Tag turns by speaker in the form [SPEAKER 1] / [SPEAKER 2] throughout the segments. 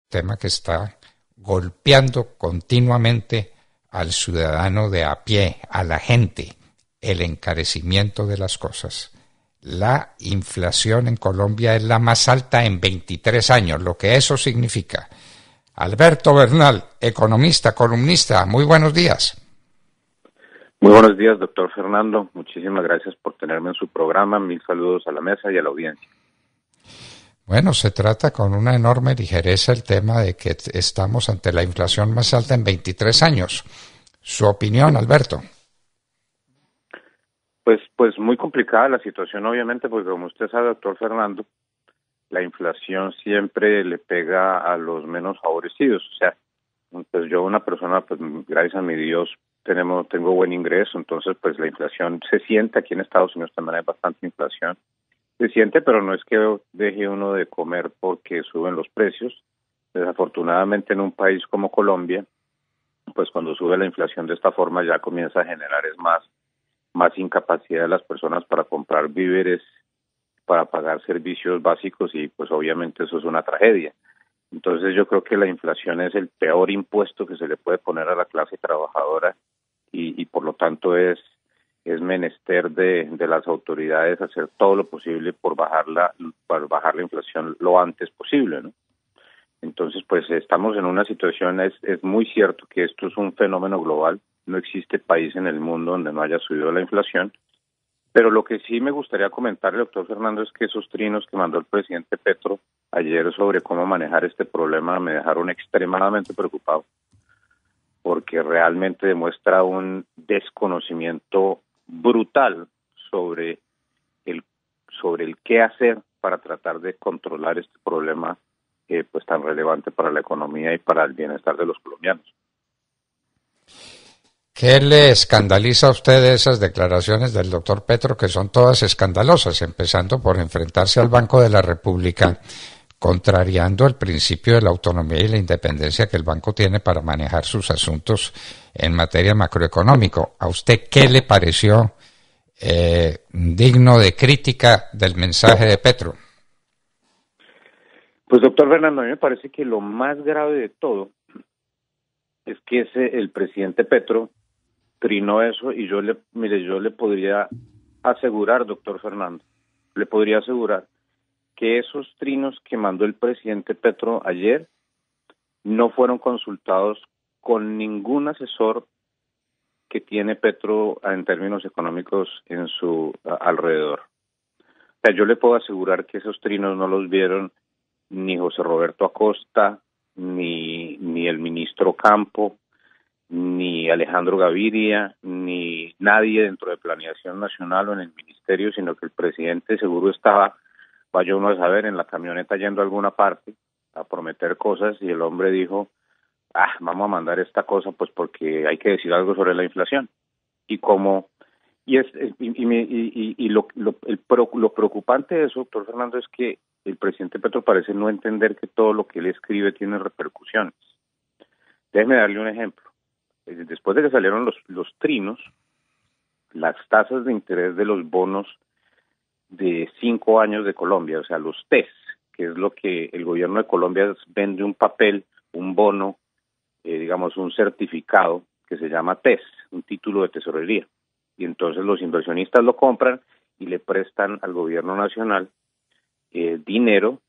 [SPEAKER 1] tema que está golpeando continuamente al ciudadano de a pie, a la gente, el encarecimiento de las cosas. La inflación en Colombia es la más alta en 23 años, lo que eso significa. Alberto Bernal, economista, columnista, muy buenos días.
[SPEAKER 2] Muy buenos días, doctor Fernando. Muchísimas gracias por tenerme en su programa. Mil saludos a la mesa y a la audiencia.
[SPEAKER 1] Bueno, se trata con una enorme ligereza el tema de que estamos ante la inflación más alta en 23 años. ¿Su opinión, Alberto?
[SPEAKER 2] Pues muy complicada la situación, obviamente, porque como usted sabe, doctor Fernando, la inflación siempre le pega a los menos favorecidos. O sea, pues yo, una persona, pues gracias a mi Dios, tengo buen ingreso, entonces pues la inflación se siente. Aquí en Estados Unidos también hay bastante inflación. Se siente, pero no es que deje uno de comer porque suben los precios. Desafortunadamente, en un país como Colombia, pues cuando sube la inflación de esta forma ya comienza a generar más incapacidad de las personas para comprar víveres, para pagar servicios básicos, y pues obviamente eso es una tragedia. Entonces yo creo que la inflación es el peor impuesto que se le puede poner a la clase trabajadora, y por lo tanto es menester de las autoridades hacer todo lo posible para bajar la inflación lo antes posible, ¿no? Entonces, pues estamos en una situación, es muy cierto que esto es un fenómeno global, no existe país en el mundo donde no haya subido la inflación, pero lo que sí me gustaría comentarle, doctor Fernando, es que esos trinos que mandó el presidente Petro ayer sobre cómo manejar este problema me dejaron extremadamente preocupado, porque realmente demuestra un desconocimiento brutal sobre el qué hacer para tratar de controlar este problema pues tan relevante para la economía y para el bienestar de los colombianos.
[SPEAKER 1] ¿Qué le escandaliza a usted de esas declaraciones del doctor Petro, que son todas escandalosas, empezando por enfrentarse al Banco de la República, contrariando el principio de la autonomía y la independencia que el banco tiene para manejar sus asuntos en materia macroeconómico? ¿A usted qué le pareció digno de crítica del mensaje de Petro?
[SPEAKER 2] Pues doctor Fernando, a mí me parece que lo más grave de todo es que el presidente Petro trinó eso, y yo le podría asegurar, doctor Fernando, le podría asegurar que esos trinos que mandó el presidente Petro ayer no fueron consultados con ningún asesor que tiene Petro en términos económicos en su alrededor. O sea, yo le puedo asegurar que esos trinos no los vieron ni José Roberto Acosta, ni el ministro Campo, ni Alejandro Gaviria, ni nadie dentro de Planeación Nacional o en el ministerio, sino que el presidente seguro estaba, vaya uno a saber, en la camioneta yendo a alguna parte a prometer cosas, y el hombre dijo, vamos a mandar esta cosa pues porque hay que decir algo sobre la inflación. Lo preocupante de eso, doctor Fernando, es que el presidente Petro parece no entender que todo lo que él escribe tiene repercusiones. Déjeme darle un ejemplo. Después de que salieron los trinos, las tasas de interés de los bonos de 5 años de Colombia, o sea, los TES, que es lo que el gobierno de Colombia vende, un papel, un bono, digamos un certificado que se llama TES, un título de tesorería, y entonces los inversionistas lo compran y le prestan al gobierno nacional dinero,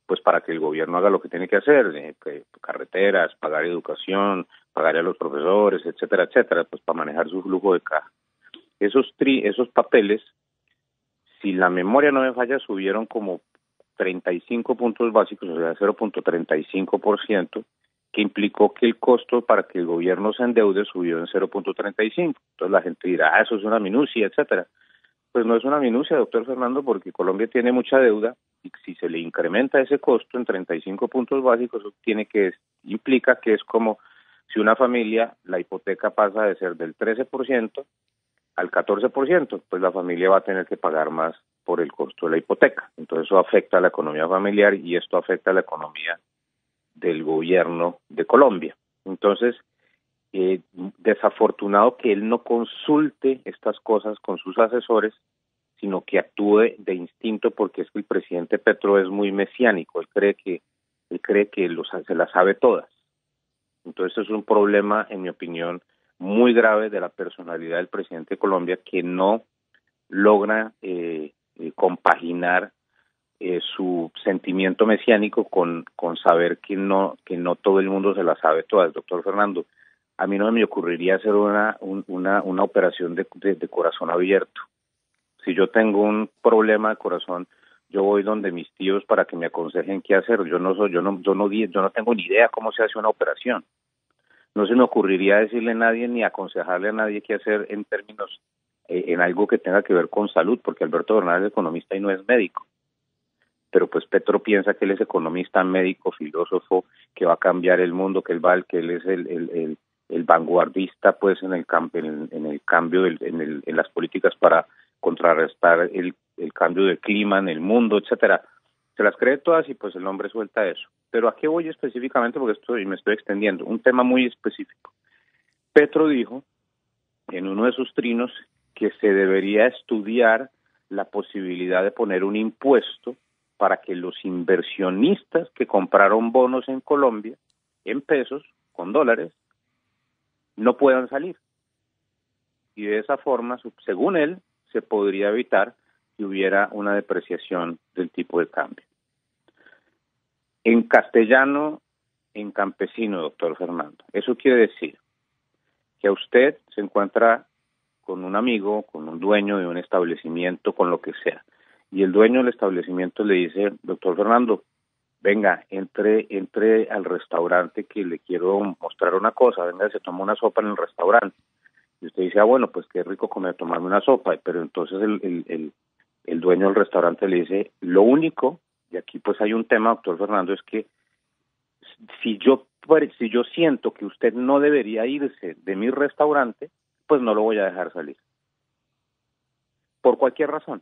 [SPEAKER 2] pues para que el gobierno haga lo que tiene que hacer, carreteras, pagar educación, pagar a los profesores, etcétera, etcétera, pues para manejar su flujo de caja. Esos papeles, si la memoria no me falla, subieron como 35 puntos básicos, o sea, 0.35%, que implicó que el costo para que el gobierno se endeude subió en 0.35. Entonces la gente dirá, eso es una minucia, etcétera. Pues no es una minucia, doctor Fernando, porque Colombia tiene mucha deuda, y si se le incrementa ese costo en 35 puntos básicos, eso implica que es como si una familia, la hipoteca pasa de ser del 13% al 14%, pues la familia va a tener que pagar más por el costo de la hipoteca. Entonces eso afecta a la economía familiar, y esto afecta a la economía del gobierno de Colombia. Entonces, desafortunado que él no consulte estas cosas con sus asesores, sino que actúe de instinto, porque es que el presidente Petro es muy mesiánico. Él cree que Él cree que se las sabe todas. Entonces es un problema, en mi opinión, muy grave de la personalidad del presidente de Colombia, que no logra compaginar su sentimiento mesiánico con saber que no todo el mundo se la sabe todas. Doctor Fernando, a mí no me ocurriría hacer una operación de corazón abierto. Si yo tengo un problema de corazón, yo voy donde mis tíos para que me aconsejen qué hacer. Yo no tengo ni idea cómo se hace una operación. No se me ocurriría decirle a nadie ni aconsejarle a nadie qué hacer en términos en algo que tenga que ver con salud, porque Alberto Bernal es economista y no es médico. Pero pues Petro piensa que él es economista, médico, filósofo, que va a cambiar el mundo, que él es el vanguardista pues en el cambio en las políticas para contrarrestar el cambio de clima en el mundo, etcétera. Se las cree todas y pues el hombre suelta eso. Pero ¿a qué voy específicamente? Porque me estoy extendiendo. Un tema muy específico. Petro dijo en uno de sus trinos que se debería estudiar la posibilidad de poner un impuesto para que los inversionistas que compraron bonos en Colombia, en pesos, con dólares, no puedan salir. Y de esa forma, según él, se podría evitar que hubiera una depreciación del tipo de cambio. En castellano, en campesino, doctor Fernando, eso quiere decir que a usted se encuentra con un amigo, con un dueño de un establecimiento, con lo que sea, y el dueño del establecimiento le dice, doctor Fernando, venga, entre al restaurante que le quiero mostrar una cosa, venga, se toma una sopa en el restaurante. Y usted dice, bueno, pues qué rico tomarme una sopa, pero entonces el dueño del restaurante le dice, lo único, y aquí pues hay un tema, doctor Fernando, es que si yo siento que usted no debería irse de mi restaurante, pues no lo voy a dejar salir. Por cualquier razón.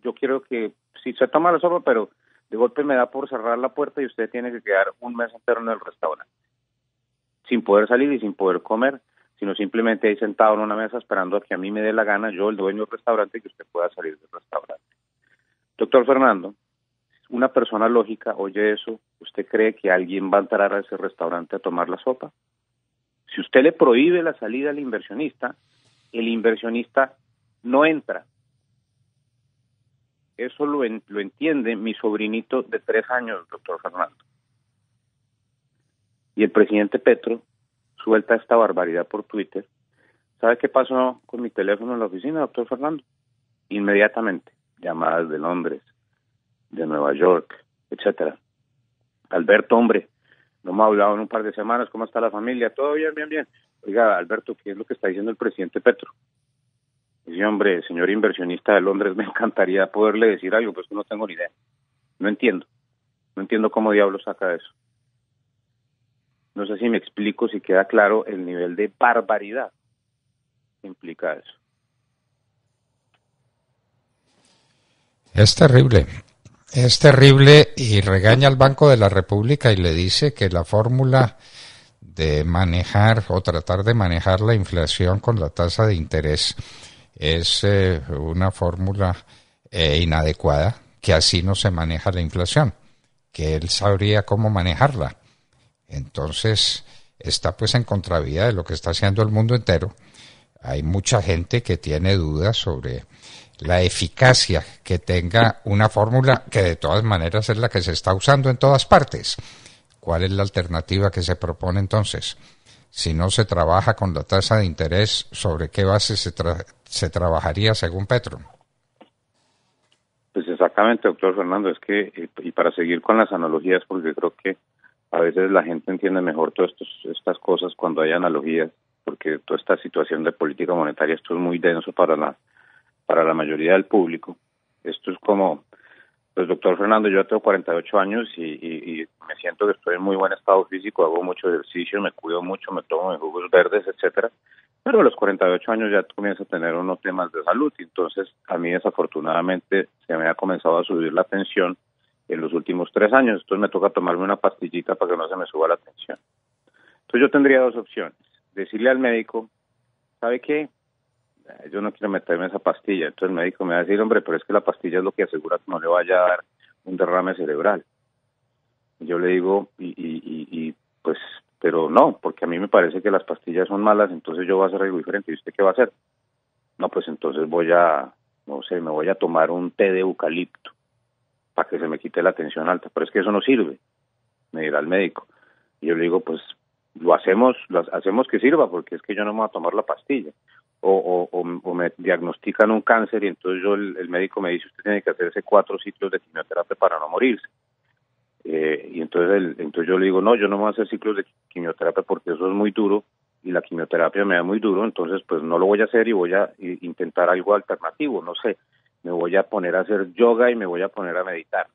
[SPEAKER 2] Yo quiero que, si se toma la sopa, pero de golpe me da por cerrar la puerta y usted tiene que quedar un mes entero en el restaurante, sin poder salir y sin poder comer, sino simplemente ahí sentado en una mesa esperando a que a mí me dé la gana, yo, el dueño del restaurante, que usted pueda salir del restaurante. Doctor Fernando, una persona lógica oye eso, ¿usted cree que alguien va a entrar a ese restaurante a tomar la sopa? Si usted le prohíbe la salida al inversionista, el inversionista no entra. Eso lo entiende mi sobrinito de 3 años, doctor Fernando. Y el presidente Petro suelta esta barbaridad por Twitter. ¿Sabe qué pasó con mi teléfono en la oficina, doctor Fernando? Inmediatamente, llamadas de Londres, de Nueva York, etcétera. Alberto, hombre, no me ha hablado en un par de semanas, ¿cómo está la familia? Todo bien, bien, bien. Oiga, Alberto, ¿qué es lo que está diciendo el presidente Petro? Dice, hombre, señor inversionista de Londres, me encantaría poderle decir algo, pues no tengo ni idea. No entiendo cómo diablos saca eso. No sé si me explico, si queda claro el nivel de barbaridad que implica eso.
[SPEAKER 1] Es terrible y regaña al Banco de la República y le dice que la fórmula de manejar o tratar de manejar la inflación con la tasa de interés es una fórmula inadecuada, que así no se maneja la inflación, que él sabría cómo manejarla. Entonces está pues en contravía de lo que está haciendo el mundo entero. Hay mucha gente que tiene dudas sobre la eficacia que tenga una fórmula que de todas maneras es la que se está usando en todas partes. ¿Cuál es la alternativa que se propone entonces? Si no se trabaja con la tasa de interés, ¿sobre qué base se trabajaría según Petro?
[SPEAKER 2] Pues exactamente, doctor Fernando, es que, y para seguir con las analogías, porque creo que a veces la gente entiende mejor todas estas cosas cuando hay analogías, porque toda esta situación de política monetaria, esto es muy denso para la mayoría del público. Esto es como, pues doctor Fernando, yo tengo 48 años y me siento que estoy en muy buen estado físico, hago mucho ejercicio, me cuido mucho, me tomo mis jugos verdes, etcétera. Pero a los 48 años ya comienzo a tener unos temas de salud, y entonces a mí desafortunadamente se me ha comenzado a subir la tensión en los últimos 3 años, entonces me toca tomarme una pastillita para que no se me suba la tensión. Entonces yo tendría 2 opciones: decirle al médico, ¿sabe qué? Yo no quiero meterme esa pastilla. Entonces el médico me va a decir, hombre, pero es que la pastilla es lo que asegura que no le vaya a dar un derrame cerebral. Yo le digo, pues, pero no, porque a mí me parece que las pastillas son malas, entonces yo voy a hacer algo diferente. ¿Y usted qué va a hacer? No, pues entonces no sé, me voy a tomar un té de eucalipto para que se me quite la tensión alta. Pero es que eso no sirve, me dirá el médico. Y yo le digo, pues lo hacemos que sirva, porque es que yo no me voy a tomar la pastilla. O me diagnostican un cáncer y entonces el médico me dice, usted tiene que hacerse 4 ciclos de quimioterapia para no morirse. Y entonces yo le digo, no, yo no me voy a hacer ciclos de quimioterapia porque eso es muy duro y la quimioterapia me da muy duro, entonces pues no lo voy a hacer y voy a intentar algo alternativo, no sé, me voy a poner a hacer yoga y me voy a poner a meditar.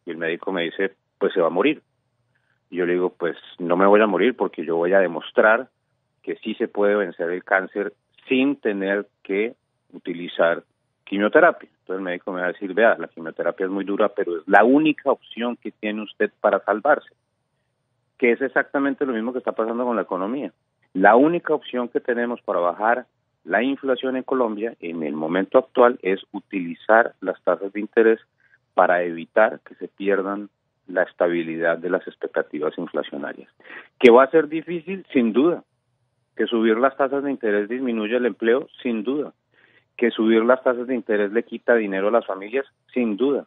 [SPEAKER 2] Y el médico me dice, pues se va a morir. Y yo le digo, pues no me voy a morir porque yo voy a demostrar que sí se puede vencer el cáncer sin tener que utilizar quimioterapia. Entonces el médico me va a decir, vea, la quimioterapia es muy dura, pero es la única opción que tiene usted para salvarse, que es exactamente lo mismo que está pasando con la economía. La única opción que tenemos para bajar la inflación en Colombia en el momento actual es utilizar las tasas de interés para evitar que se pierdan la estabilidad de las expectativas inflacionarias. ¿Que va a ser difícil? Sin duda. ¿Que subir las tasas de interés disminuye el empleo? Sin duda. ¿Que subir las tasas de interés le quita dinero a las familias? Sin duda.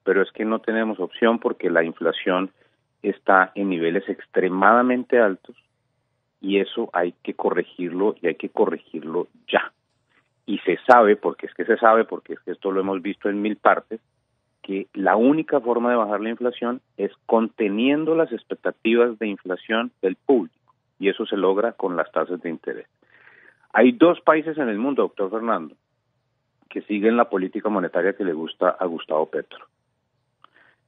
[SPEAKER 2] Pero es que no tenemos opción porque la inflación está en niveles extremadamente altos y eso hay que corregirlo y hay que corregirlo ya. Y se sabe, porque es que esto lo hemos visto en 1000 partes, que la única forma de bajar la inflación es conteniendo las expectativas de inflación del público y eso se logra con las tasas de interés. Hay 2 países en el mundo, doctor Fernando, que siguen la política monetaria que le gusta a Gustavo Petro.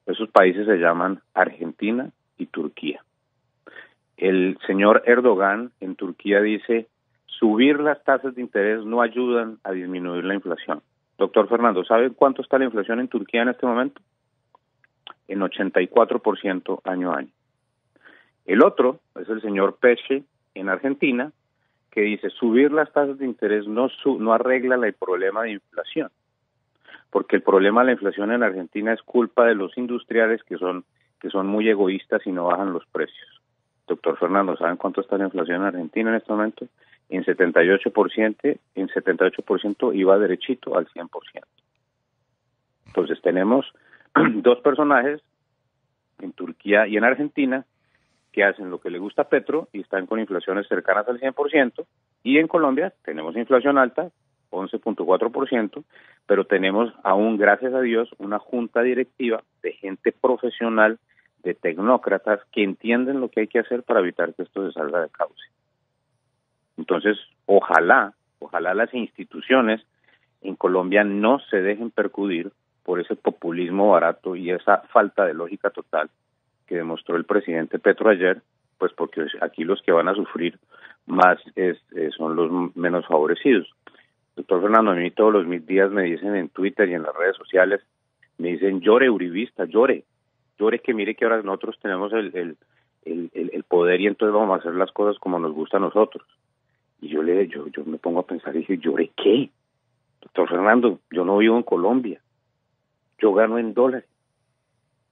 [SPEAKER 2] Esos países se llaman Argentina y Turquía. El señor Erdogan en Turquía dice, subir las tasas de interés no ayudan a disminuir la inflación. Doctor Fernando, ¿sabe cuánto está la inflación en Turquía en este momento? En 84% año a año. El otro es el señor Pesce en Argentina, que dice, subir las tasas de interés no arregla el problema de inflación, porque el problema de la inflación en Argentina es culpa de los industriales que son muy egoístas y no bajan los precios. Doctor Fernando, ¿saben cuánto está la inflación en Argentina en este momento? En 78% iba derechito al 100%. Entonces tenemos 2 personajes en Turquía y en Argentina que hacen lo que le gusta a Petro y están con inflaciones cercanas al 100%, y en Colombia tenemos inflación alta, 11.4%, pero tenemos aún, gracias a Dios, una junta directiva de gente profesional, de tecnócratas que entienden lo que hay que hacer para evitar que esto se salga de cauce. Entonces, ojalá las instituciones en Colombia no se dejen percudir por ese populismo barato y esa falta de lógica total que demostró el presidente Petro ayer, pues porque aquí los que van a sufrir más son los menos favorecidos. Doctor Fernando, a mí todos los días me dicen en Twitter y en las redes sociales, me dicen, llore uribista, llore que mire que ahora nosotros tenemos el poder y entonces vamos a hacer las cosas como nos gusta a nosotros. Y yo me pongo a pensar y dije, ¿llore qué? Doctor Fernando, yo no vivo en Colombia, yo gano en dólares.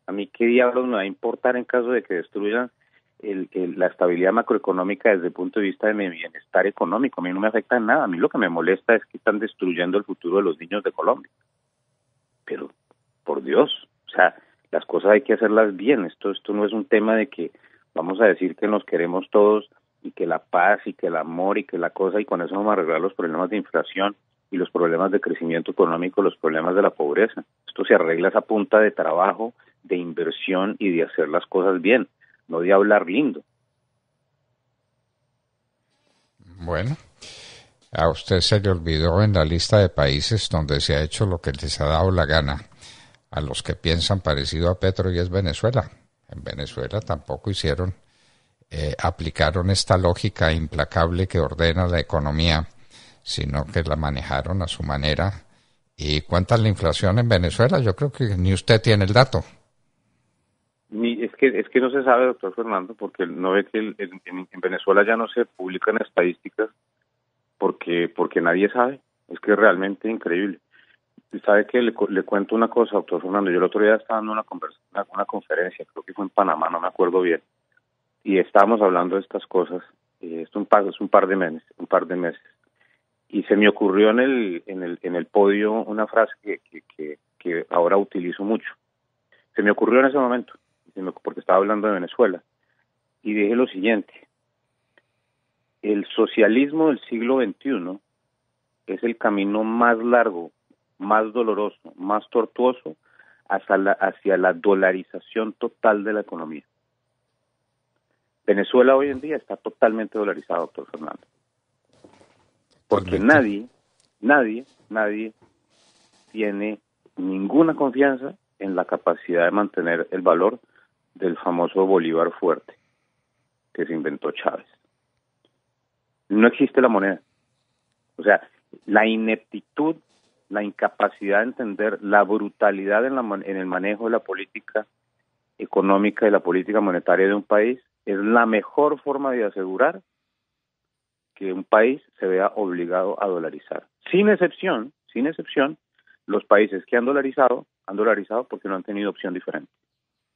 [SPEAKER 2] A mí qué diablos me va a importar en caso de que destruyan la estabilidad macroeconómica desde el punto de vista de mi bienestar económico. A mí no me afecta en nada. A mí lo que me molesta es que están destruyendo el futuro de los niños de Colombia. Pero, por Dios, o sea, las cosas hay que hacerlas bien. Esto no es un tema de que vamos a decir que nos queremos todos y que la paz y que el amor y que la cosa, y con eso vamos a arreglar los problemas de inflación y los problemas de crecimiento económico, los problemas de la pobreza. Esto se arregla a punta de trabajo, de inversión y de hacer las cosas bien, no de hablar lindo.
[SPEAKER 1] Bueno, a usted se le olvidó en la lista de países donde se ha hecho lo que les ha dado la gana a los que piensan parecido a Petro, y es Venezuela. En Venezuela tampoco aplicaron esta lógica implacable que ordena la economía, sino que la manejaron a su manera. ¿Y cuánta es la inflación en Venezuela? Yo creo que ni usted tiene el dato.
[SPEAKER 2] Es que no se sabe, doctor Fernando, porque no ve que en Venezuela ya no se publican estadísticas porque nadie sabe. Es que es realmente increíble. sabe que le cuento una cosa, doctor Fernando. Yo el otro día estaba dando una conferencia, creo que fue en Panamá, no me acuerdo bien, y estábamos hablando de estas cosas. Es un par de meses, y se me ocurrió en el podio una frase que ahora utilizo mucho. Se me ocurrió en ese momento, porque estaba hablando de Venezuela, y dije lo siguiente: el socialismo del siglo XXI es el camino más largo, más doloroso, más tortuoso hacia la dolarización total de la economía. Venezuela hoy en día está totalmente dolarizado, doctor Fernando. Porque nadie tiene ninguna confianza en la capacidad de mantener el valor del famoso bolívar fuerte que se inventó Chávez. No existe la moneda. O sea, la ineptitud, la incapacidad de entender la brutalidad en el manejo de la política económica y la política monetaria de un país es la mejor forma de asegurar que un país se vea obligado a dolarizar. Sin excepción, los países que han dolarizado porque no han tenido opción diferente,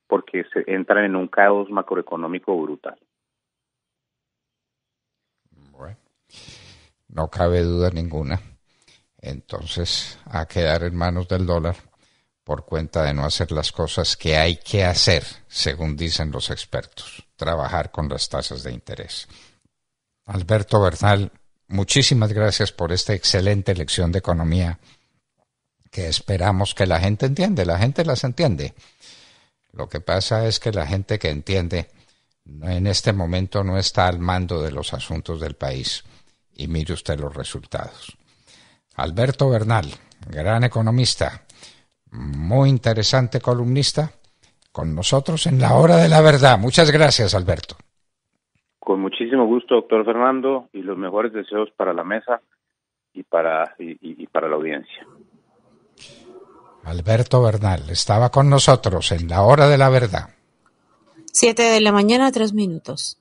[SPEAKER 2] porque se entran en un caos macroeconómico brutal.
[SPEAKER 1] Bueno, no cabe duda ninguna. Entonces, a quedar en manos del dólar por cuenta de no hacer las cosas que hay que hacer, según dicen los expertos, trabajar con las tasas de interés. Alberto Bernal, muchísimas gracias por esta excelente lección de economía que esperamos que la gente entiende. La gente las entiende. Lo que pasa es que la gente que entiende en este momento no está al mando de los asuntos del país. Y mire usted los resultados. Alberto Bernal, gran economista, muy interesante columnista, con nosotros en la hora de la verdad. Muchas gracias, Alberto.
[SPEAKER 2] Con muchísimo gusto, doctor Fernando, y los mejores deseos para la mesa y para la audiencia.
[SPEAKER 1] Alberto Bernal estaba con nosotros en la hora de la verdad.
[SPEAKER 3] 7 de la mañana, 3 minutos.